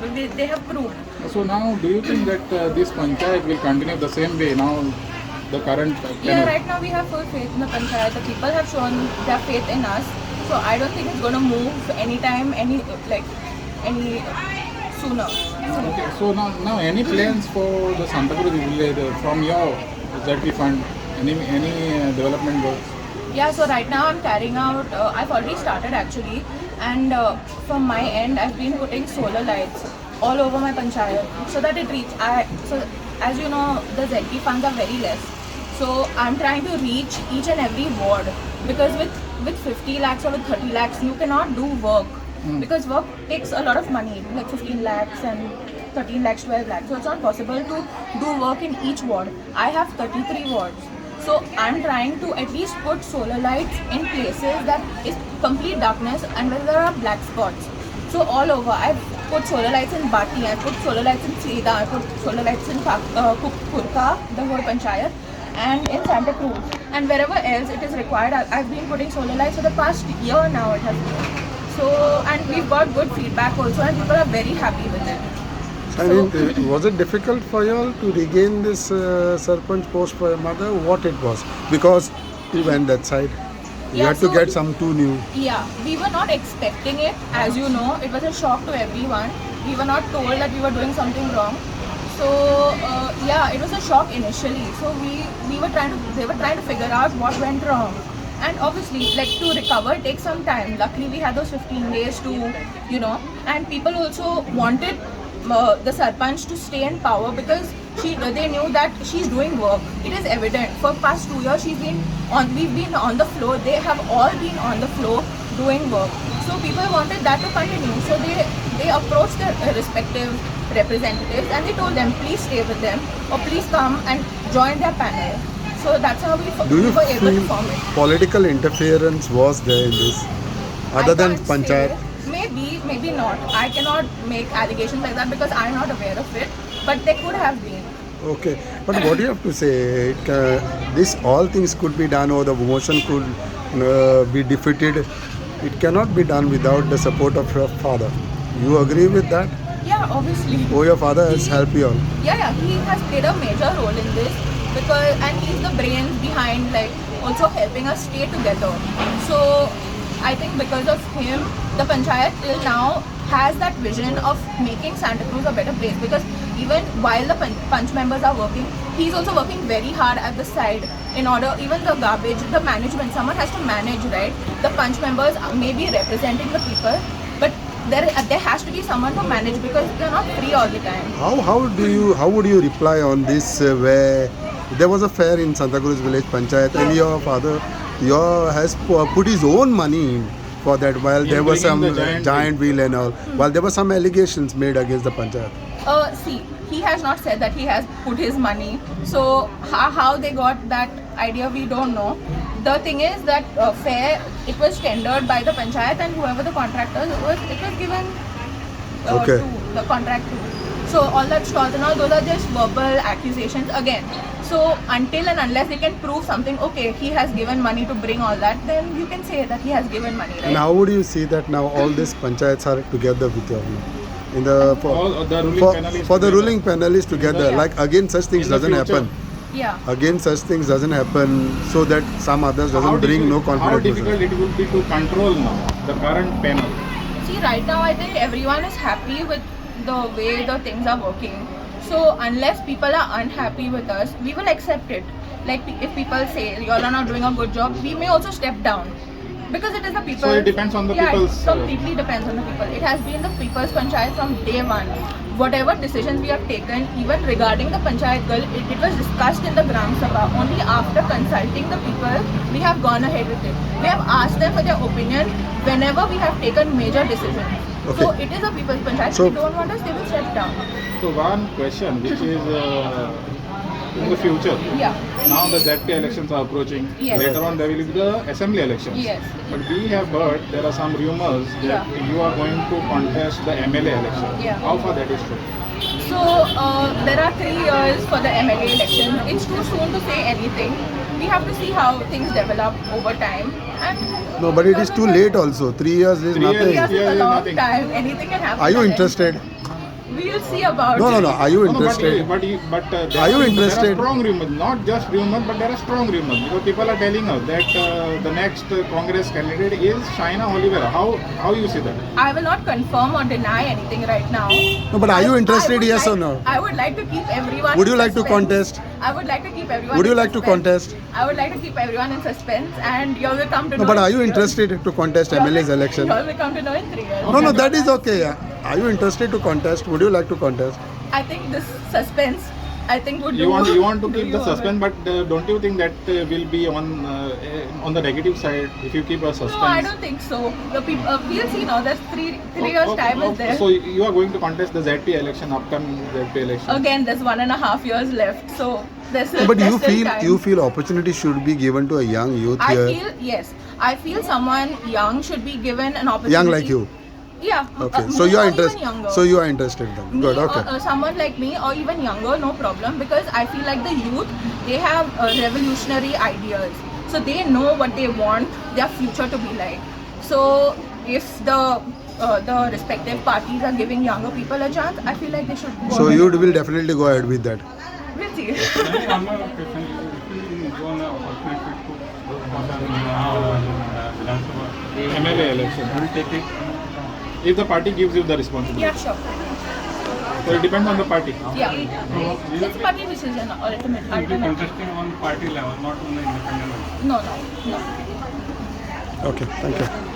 They have proved. So now, do you think that this panchayat will continue the same way now? The current Yeah, right now we have full faith in the panchayat. The people have shown their faith in us. So I don't think it's going to move anytime, any sooner. Okay, so now any plans for the Santa Cruz village from your ZP fund? Any development works? Yeah, so right now I'm carrying out, I've already started actually, and from my end I've been putting solar lights all over my panchayat so that it so as you know, the ZP funds are very less. So I'm trying to reach each and every ward, because with 50 lakhs or with 30 lakhs you cannot do work, because work takes a lot of money, like 15 lakhs and 13 lakhs, 12 lakhs. So it's not possible to do work in each ward. I have 33 wards. So I'm trying to at least put solar lights in places that is complete darkness and where there are black spots. So all over, I've put solar lights in Bati, I've put solar lights in Sida, I've put solar lights in Kurka, the whole panchayat, and in Santa Cruz. And wherever else it is required, I've been putting solar lights for the past year now it has been. So, and we've got good feedback also, and people are very happy with it. I mean, was it difficult for you all to regain this Sarpanch post for your mother? What it was? Because you went that side. You Yeah, had to so- get some two new. Yeah, we were not expecting it. As you know, it was a shock to everyone. We were not told that we were doing something wrong. So yeah, it was a shock initially. So they were trying to figure out what went wrong. And obviously, like, to recover takes some time. Luckily, we had those 15 days to, and people also wanted the Sarpanch to stay in power, because they knew that she's doing work. It is evident. For past 2 years, we've been on the floor. They have all been on the floor doing work. So people wanted that to continue. So they approached their respective representatives and they told them, please stay with them or please come and join their panel. So that's how Do we you were able to feel form it. political interference was there in this? Other I than can't panchayat? say. Maybe not. I cannot make allegations like that because I'm not aware of it. But there could have been. Okay, but what do you have to say? This all things could be done, or the motion could be defeated. It cannot be done without the support of your father. You agree with that? Yeah, obviously. Oh, your father has helped you all. Yeah, he has played a major role in this, and he's the brains behind, like, also helping us stay together. So I think because of him, the panchayat till now has that vision of making Santa Cruz a better place, because even while the punch members are working, he's also working very hard at the side in order, even the garbage, the management, someone has to manage, right? The punch members may be representing the people, but there has to be someone to manage, because they're not free all the time. How would you reply on this where there was a fair in Santa Cruz village panchayat and your father has put his own money in for that, while there was some bringing the giant wheel and all, while there were some allegations made against the panchayat. See, he has not said that he has put his money. So how they got that idea, we don't know. The thing is that fair, it was tendered by the panchayat, and whoever the contractor was, it was given Okay. to the contract to. So all that stalls and all, those are just verbal accusations again. So until and unless they can prove something, okay, he has given money to bring all that, then you can say that he has given money, right? And how would you see that now all these panchayats are together with you in the All the ruling panelists for the together. ruling panelists together? Yeah. Like again, such things In the doesn't future. happen. Yeah. Again, such things doesn't happen, so that some others How doesn't bring no difficult- How confidence. difficult it would be to control now the current panel? See, right now I think everyone is happy with the way the things are working. So unless people are unhappy with us, we will accept it. Like, if people say you all are not doing a good job, we may also step down. Because it is the people. So it depends on the yeah, people's, it completely depends on the people. It has been the people's panchayat from day one. Whatever decisions we have taken, even regarding the panchayat girl, it was discussed in the Gram Sabha. Only after consulting the people, we have gone ahead with it. We have asked them for their opinion whenever we have taken major decisions. Okay. So it is a people's panchayat. So- If they don't want us, they will step down. So one question, which is in the future. Yeah. Now the ZP elections are approaching. Yes. Later on there will be the assembly elections. Yes. But we have heard there are some rumors that Yeah. you are going to contest the MLA election. Yeah. How far that is true? So there are 3 years for the MLA election. It's too soon to say anything. We have to see how things develop over time. And No, but it is too late also. 3 years is 3 years. nothing. 3 years is Yeah, a yeah, long nothing. time. Anything can happen. Are you at any interested? We'll see about No, no, it. no. Are you No, no, interested? there Are you There interested? are strong rumors, not just rumors, but there are strong rumors because people are telling us that the next Congress candidate is Shaina Oliver. How you see that? I will not confirm or deny anything right now. No, but are you interested, would yes or like- no? I would like to keep everyone. Would in you like to suspense. contest? I would like to keep everyone. Would you in like to suspense. contest? I would like to keep everyone in suspense, and you all will come to No, know. but in are you 3 years. interested to contest You all MLA's will- election? You all will come to know in 3 years. No, no, that is okay. Yeah. Are you interested to contest? Would you like to contest? I think this suspense, I think would You do. want to do keep you the all suspense, but don't you think that will be on the negative side if you keep a suspense? No, I don't think so. The people, we'll see now. There's three years time is there. So you are going to contest the ZP election, upcoming ZP election. Again, there's 1.5 years left, so there's still, But there's you still time. feel opportunity should be given to a young youth I here. feel yes. I feel someone young should be given an opportunity. Young like you. Yeah. Okay. me So you are or even interested. younger. So you are interested then. Me Good. or, Okay. someone like me or even younger, no problem, because I feel like the youth, they have revolutionary ideas, so they know what they want their future to be like. So if the respective parties are giving younger people a chance, I feel like they should go So ahead. you will definitely go ahead with that. We'll see. One more question. If you go on an opportunity to Vidhan Sabha, MLA election. will take it. If the party gives you the responsibility. Yeah, sure. So it depends on the party. Yeah. It's a party decision ultimately. You will be contesting on party level, not on the independent level. No. Okay. Thank you.